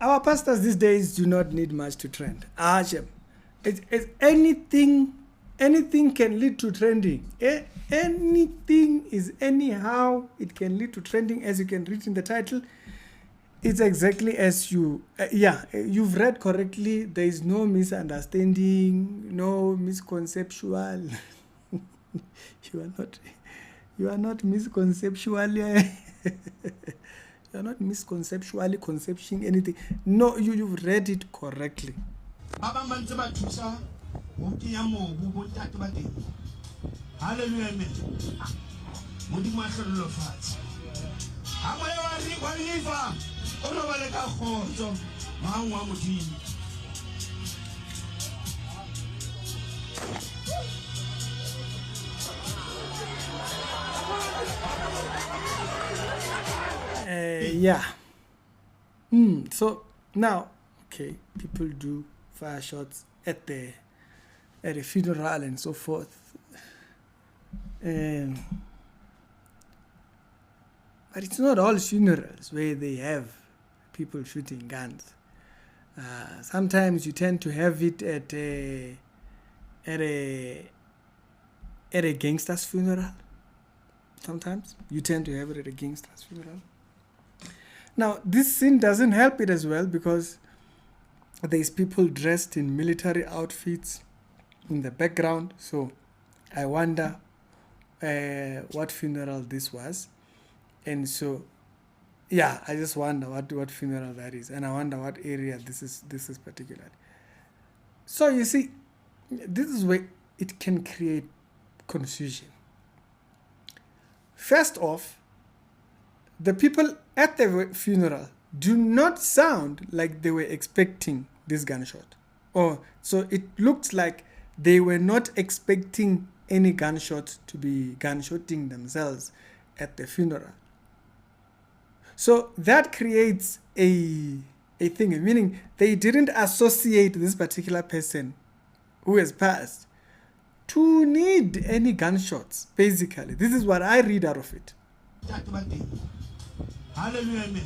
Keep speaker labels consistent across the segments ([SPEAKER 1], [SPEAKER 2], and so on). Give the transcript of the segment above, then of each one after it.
[SPEAKER 1] our pastors these days do not need much to trend. It's anything can lead to trending. Anything is anyhow, it can lead to trending, as you can read in the title. It's exactly as you've read correctly. There is no misunderstanding, no misconceptual. You are not misconceptually you are not misconceptually concepting anything. No, you've read it correctly.
[SPEAKER 2] Hallelujah, amen.
[SPEAKER 1] So now, okay, people do fire shots at a funeral and so forth. But it's not all funerals where they have people shooting guns. Sometimes you tend to have it at a gangster's funeral. Sometimes you tend to have it at a gangster's funeral. Now, this scene doesn't help it as well, because there's people dressed in military outfits in the background. So I wonder what funeral this was. And so, yeah, I just wonder what funeral that is. And I wonder what area this is particularly. So you see, this is where it can create confusion. First off, the people at the funeral do not sound like they were expecting this gunshot. So it looked like they were not expecting any gunshot to be gunshotting themselves at the funeral. So that creates a thing, meaning they didn't associate this particular person who has passed to need any gunshots, basically. This is what I read out of it.
[SPEAKER 2] Hallelujah, amen.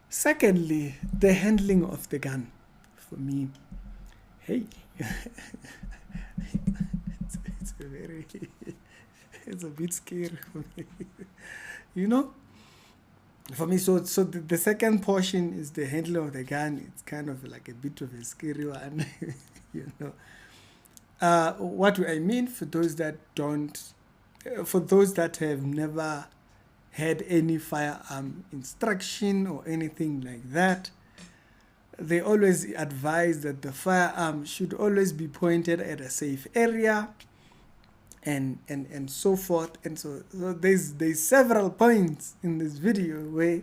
[SPEAKER 1] Secondly, the handling of the gun. For me, hey, it's a bit scary for me. For me, so the second portion is the handling of the gun. It's kind of like a bit of a scary one. What do I mean? For those that have never had any firearm instruction or anything like that, they always advise that the firearm should always be pointed at a safe area, and so forth. And so there's several points in this video where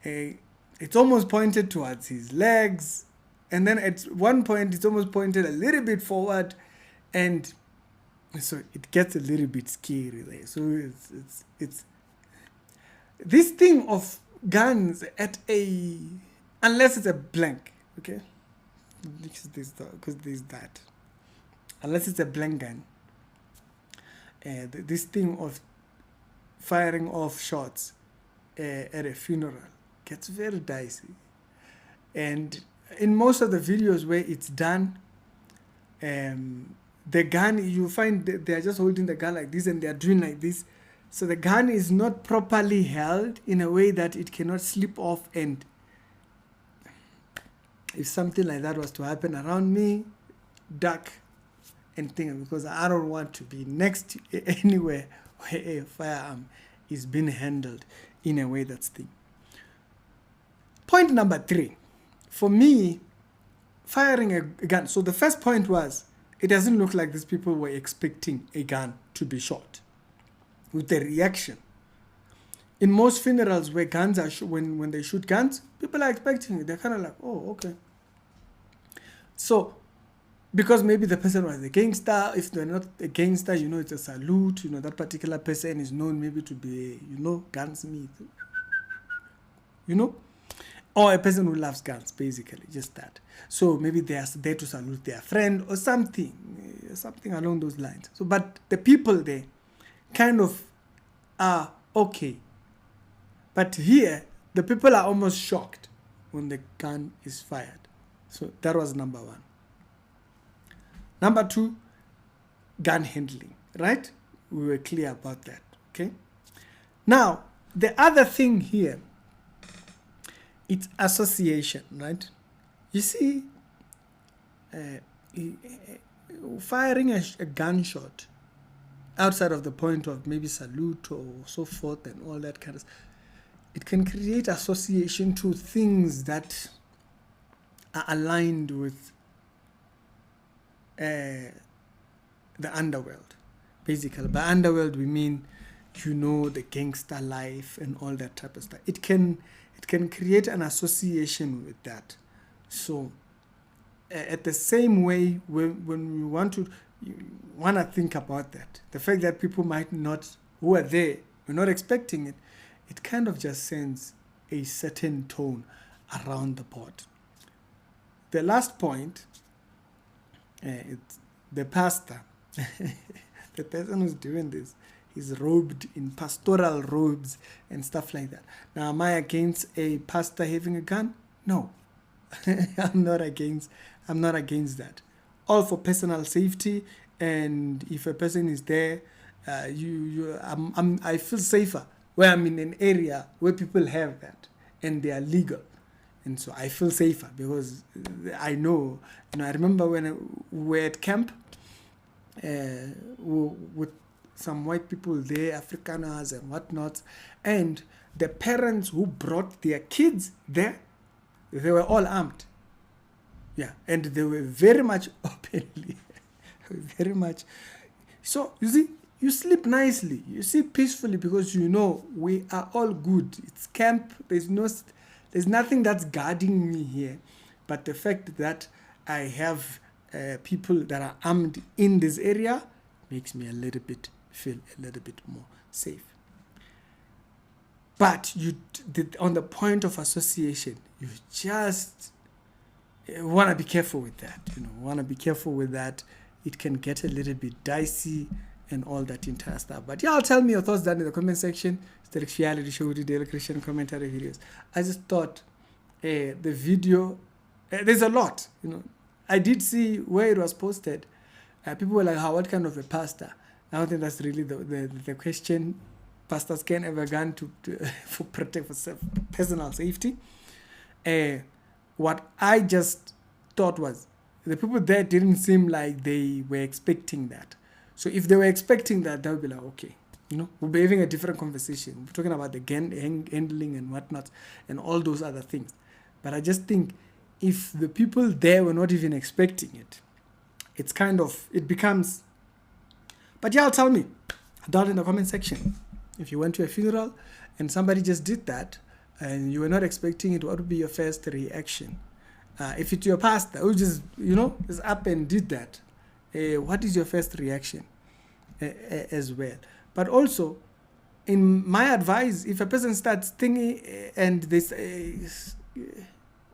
[SPEAKER 1] it's almost pointed towards his legs, and then at one point it's almost pointed a little bit forward, and so it gets a little bit scary there. So it's this thing of guns at unless it's a blank, okay, because there's that, unless it's a blank gun, this thing of firing off shots at a funeral gets very dicey. And in most of the videos where it's done, the gun, you find they're just holding the gun like this and they're doing like this. So the gun is not properly held in a way that it cannot slip off, and if something like that was to happen around me, duck and think, because I don't want to be next to anywhere where a firearm is being handled in a way that's thing. Point number 3, for me, firing a gun. So the first point was, it doesn't look like these people were expecting a gun to be shot. With the reaction, in most funerals where guns are when they shoot guns, people are expecting it. They're kind of like, oh, okay. So, because maybe the person was a gangster, if they're not a gangster, it's a salute. That particular person is known maybe to be, gunsmith. you know, or a person who loves guns, basically, just that. So maybe they are there to salute their friend or something along those lines. So, but the people there kind of are okay. But here, the people are almost shocked when the gun is fired. So that was number one. Number two, gun handling, right? We were clear about that, okay? Now, the other thing here, it's association, right? You see, firing a gunshot outside of the point of maybe salute or so forth and all that kind of stuff, it can create association to things that are aligned with the underworld. Basically, by underworld we mean, you know, the gangster life and all that type of stuff. It can create an association with that. So at the same way, when we want to think about that, the fact that people might not, who are there, we're not expecting it, it kind of just sends a certain tone around the board. The last point, it's the pastor, the person who's doing this, is robed in pastoral robes and stuff like that. Now, am I against a pastor having a gun? No, I'm not against that. All for personal safety, and if a person is there, I feel safer where I'm in an area where people have that and they are legal. And so I feel safer because I know, I remember when we were at camp with some white people there, Afrikaners and whatnot, and the parents who brought their kids there, they were all armed. Yeah, and they were very much openly, very much. So, you see, you sleep nicely, you sleep peacefully because you know we are all good. It's camp, there's nothing that's guarding me here, but the fact that I have people that are armed in this area makes me feel a little bit more safe. But on the point of association, you just want to be careful with that. It can get a little bit dicey and all that entire stuff. But yeah, tell me your thoughts down in the comment section. It's the reality show with the daily Christian commentary videos. I just thought the video, there's a lot, I did see where it was posted. People were like, what kind of a pastor? I don't think that's really the question. Pastors can have a gun for personal safety. What I just thought was, the people there didn't seem like they were expecting that. So if they were expecting that, they would be like, okay, we'll be having a different conversation. We're talking about the gun handling and whatnot and all those other things. But I just think if the people there were not even expecting it, it becomes. But y'all tell me down in the comment section, if you went to a funeral and somebody just did that and you were not expecting it, what would be your first reaction? If it's your pastor who just, is up and did that, what is your first reaction as well? But also, in my advice, if a person starts thinking and they say,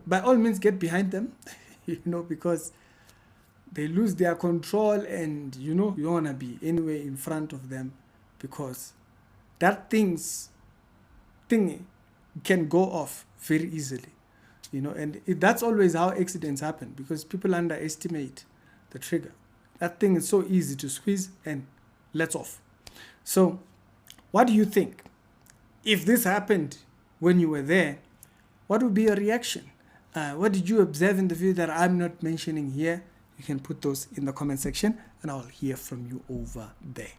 [SPEAKER 1] by all means get behind them, because they lose their control and, you don't want to be anywhere in front of them because that thing can go off very easily, and that's always how accidents happen because people underestimate the trigger. That thing is so easy to squeeze and lets off. So what do you think? If this happened when you were there, what would be your reaction? What did you observe in the video that I'm not mentioning here? You can put those in the comment section and I'll hear from you over there.